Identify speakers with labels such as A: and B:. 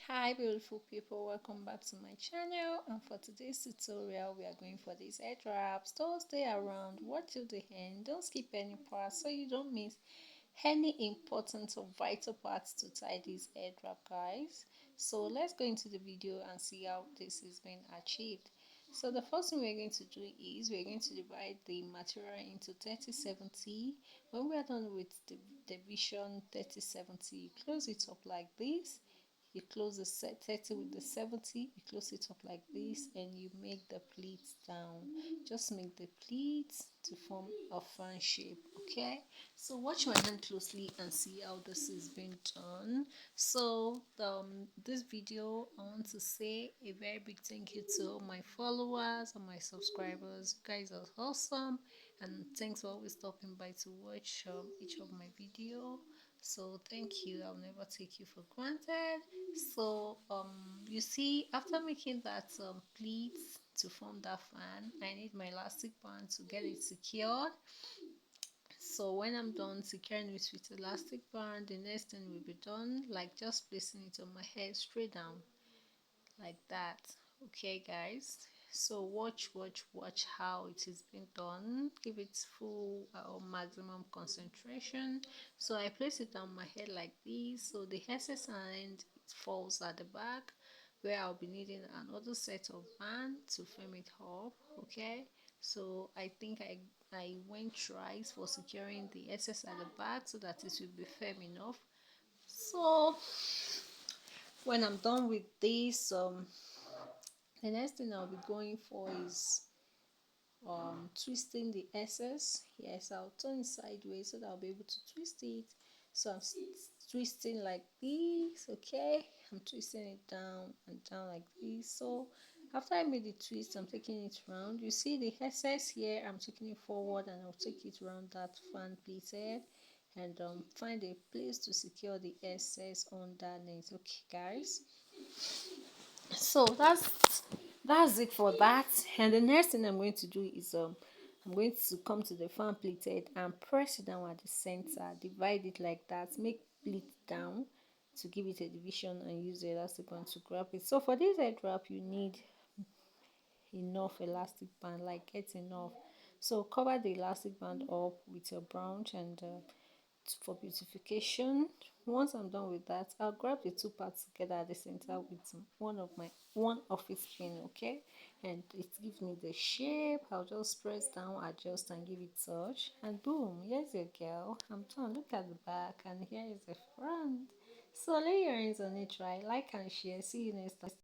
A: Hi beautiful people, welcome back to my channel, and for today's tutorial we are going for these head wraps. Don't stay around, watch till the end, don't skip any parts so you don't miss any important or vital parts to tie this head wrap, guys. So let's go into the video and see how this is being achieved. So the first thing we're going to do is we're going to divide the material into 30-70. When we are done with the division 30-70, you close it up like this. You close the 30 with the 70, you close it up like this, and you make the pleats down. Just make the pleats to form a fan shape. Okay, so watch my hand closely and see how this is being done. So this video, I want to say a very big thank you to all my followers and my subscribers. You guys are awesome, and thanks for always stopping by to watch each of my video. So thank you, I'll never take you for granted. So you see, after making that pleats to form that fan, I need my elastic band to get it secured. So when I'm done securing it with elastic band, the next thing will be done, like just placing it on my head straight down like that. Okay guys, so watch how it is being done. Give it full or maximum concentration. So I place it on my head like this, so the excess end it falls at the back, where I'll be needing another set of band to firm it up. Okay, so I think I went twice for securing the excess at the back so that it will be firm enough. So when I'm done with this, the next thing I'll be going for is twisting the excess. Yes, I'll turn it sideways so that I'll be able to twist it. So I'm twisting like this. Okay, I'm twisting it down and down like this. So after I made the twist, I'm taking it round. You see the excess here, I'm taking it forward and I'll take it around that fan pleated, and find a place to secure the excess underneath. Okay guys, so that's it for that. And the next thing I'm going to do is I'm going to come to the fan pleated and press it down at the center, divide it like that, make pleat down to give it a division, and use the elastic band to grab it. So for this head wrap you need enough elastic band, like get enough. So cover the elastic band up with your branch and for beautification. Once I'm done with that, I'll grab the two parts together at the center with one office pin. Okay, and it gives me the shape. I'll just press down, adjust, and give it touch, and boom, here's your girl. I'm done. Look at the back, and here is the front. So lay your hands on it, try, like and share. See you next time.